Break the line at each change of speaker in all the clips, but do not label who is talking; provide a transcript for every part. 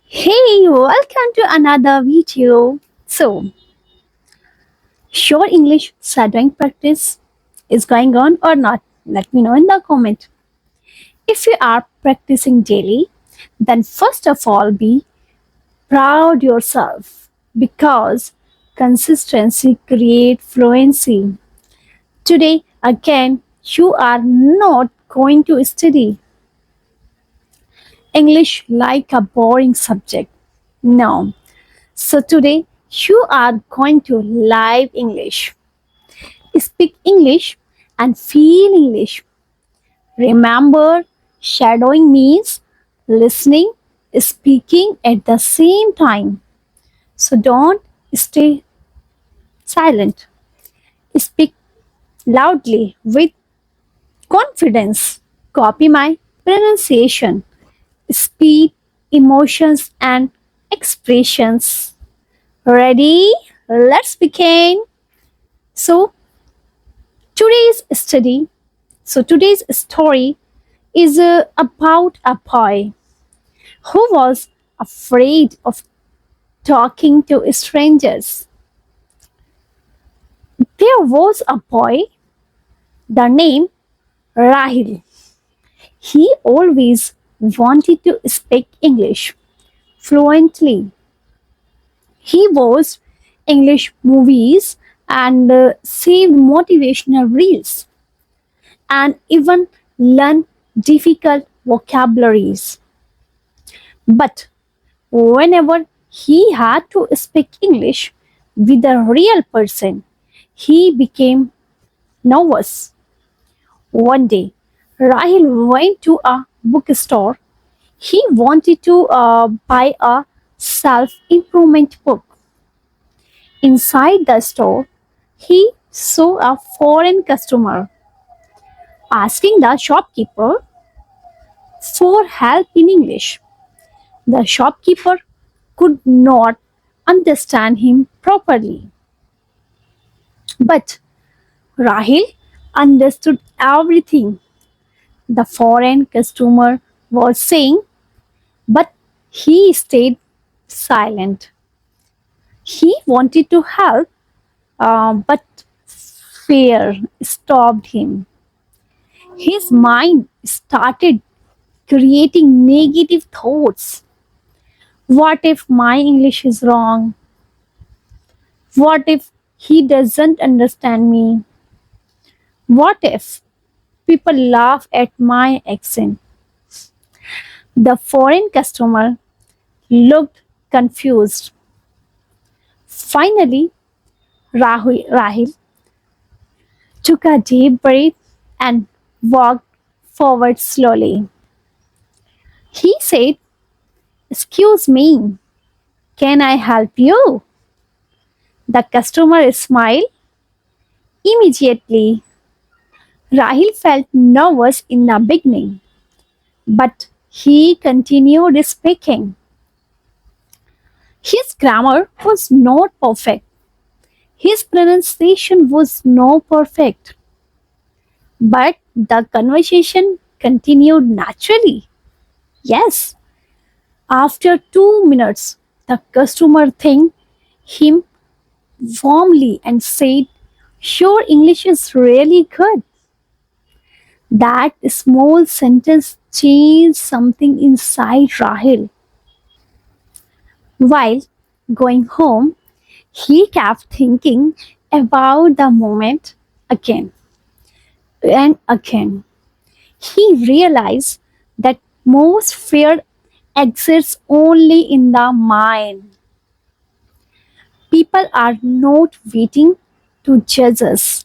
Hey, welcome to another video. Your English shadowing practice is going on or not? Let me know in the comment. If you are practicing daily, then first of all be proud yourself because consistency creates fluency. Today again, you are not going to study English like a boring subject. No. So today you are going to live English. Speak English and feel English. Remember, shadowing means listening, speaking at the same time. So don't stay silent. Speak loudly with confidence. Copy my pronunciation, speed, emotions, and expressions. Ready? Let's begin. So, today's study, today's story is about a boy who was afraid of talking to strangers. There was a boy, the name Rahil. He always wanted to speak English fluently. He watched English movies and saved motivational reels and even learned difficult vocabularies. But whenever he had to speak English with a real person, he became nervous. One day, Rahil went to a bookstore. He wanted to buy a self improvement book. Inside the store, he saw a foreign customer asking the shopkeeper for help in English. The shopkeeper could not understand him properly. But Rahil understood everything the foreign customer was saying, but he stayed silent. He wanted to help, but fear stopped him. His mind started creating negative thoughts. What if my English is wrong? What if he doesn't understand me? What if people laugh at my accent? The foreign customer looked confused. Finally, Rahil took a deep breath and walked forward slowly. He said, "Excuse me, can I help you?" The customer smiled immediately. Rahil felt nervous in the beginning, but he continued speaking. His grammar was not perfect. His pronunciation was not perfect, but the conversation continued naturally. Yes, after 2 minutes, the customer thanked him warmly and said, "Your English is really good." That small sentence changed something inside Rahil. While going home, he kept thinking about the moment again and again. He realized that most fear exists only in the mind. People are not waiting to judge us.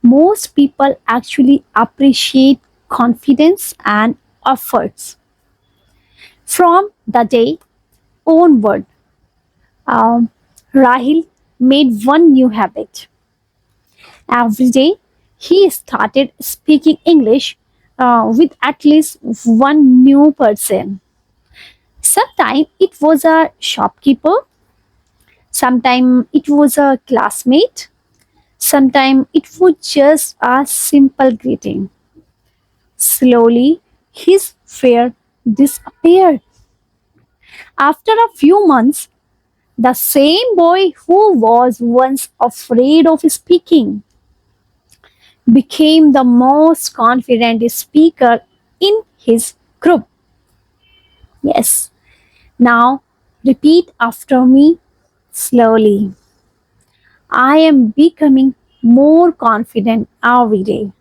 Most people actually appreciate confidence and efforts. From the day onward, um, Rahil made one new habit. Every day, he started speaking English with at least one new person. Sometimes it was a shopkeeper, sometimes it was a classmate, sometimes it was just a simple greeting. Slowly, his fear disappeared. After a few months, the same boy who was once afraid of speaking became the most confident speaker in his group. Yes. Now repeat after me slowly. I am becoming more confident every day.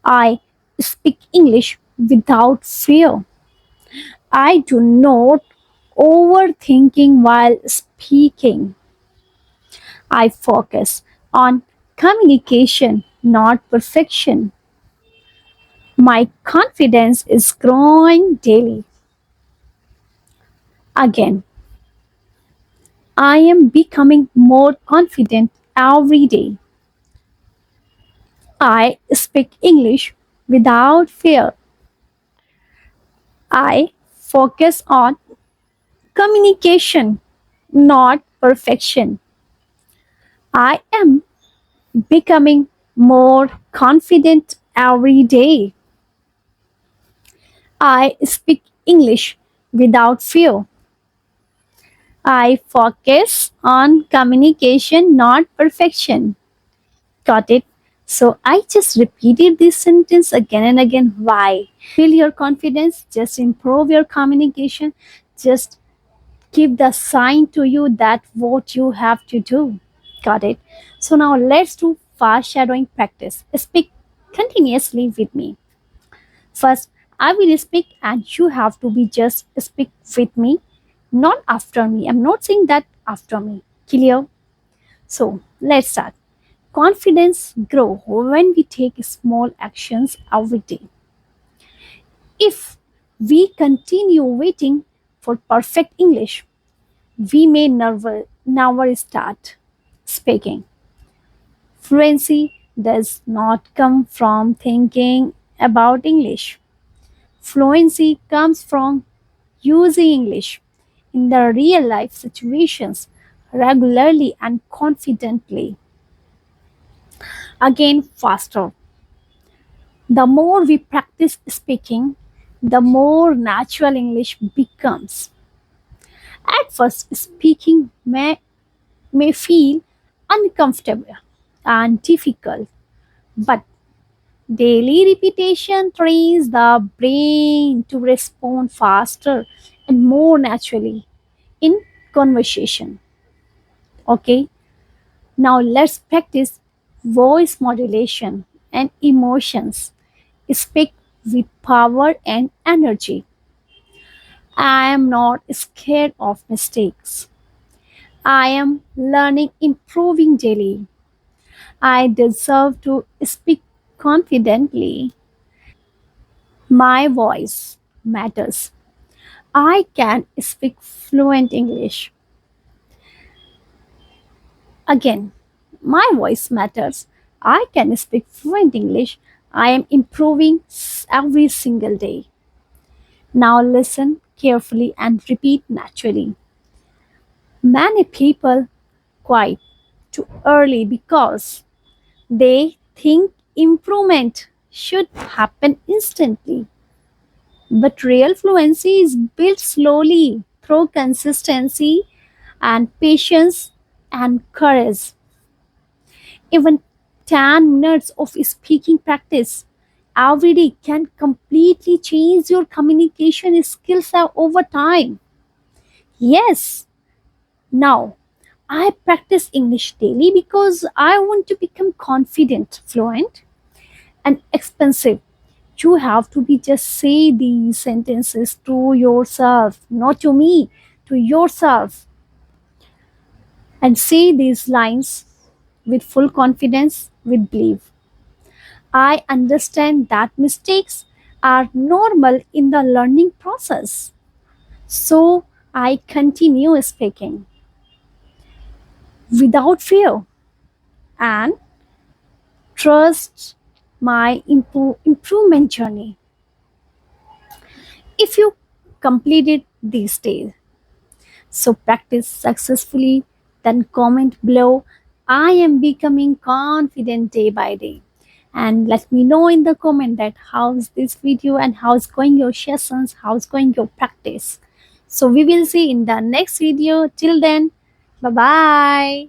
I speak English without fear. I do not overthinking while speaking. I focus on communication, not perfection. My confidence is growing daily. Again, I am becoming more confident every day. I speak English without fear. I focus on communication, not perfection. I am becoming more confident every day. I speak English without fear. I focus on communication, not perfection. Got it? So I just repeated this sentence again and again. Why? Build your confidence, just improve your communication, just give the sign to you that what you have to do. Got it? So now let's do fast shadowing practice. Speak continuously with me. First, I will speak and you have to be just speak with me, not after me. I'm not saying that after me. Clear? So let's start. Confidence grow when we take small actions every day. If we continue waiting for perfect English, we may never start speaking. Fluency does not come from thinking about English. Fluency comes from using English in the real life situations regularly and confidently. Again, faster. The more we practice speaking, the more natural English becomes. At first, speaking may feel uncomfortable and difficult, but daily repetition trains the brain to respond faster and more naturally in conversation. Okay, now let's practice voice modulation and emotions. Speak with power and energy. I am not scared of mistakes. I am learning, improving daily. I deserve to speak confidently. My voice matters. I can speak fluent English. Again, my voice matters. I can speak fluent English. I am improving every single day. Now listen carefully and repeat naturally. Many people quit too early because they think improvement should happen instantly. But real fluency is built slowly through consistency and patience and courage. Even 10 minutes of speaking practice every day can completely change your communication skills over time. Yes, now I practice English daily because I want to become confident, fluent, and expensive. You have to be just say these sentences to yourself, not to me, to yourself, and say these lines with full confidence, with belief. I understand that mistakes are normal in the learning process. So I continue speaking without fear and trust my improvement journey. If you completed these days, so practice successfully, then comment below. I am becoming confident day by day. And let me know in the comment that how's this video and how's going your sessions, how's going your practice. So we will see in the next video. Till then, bye bye.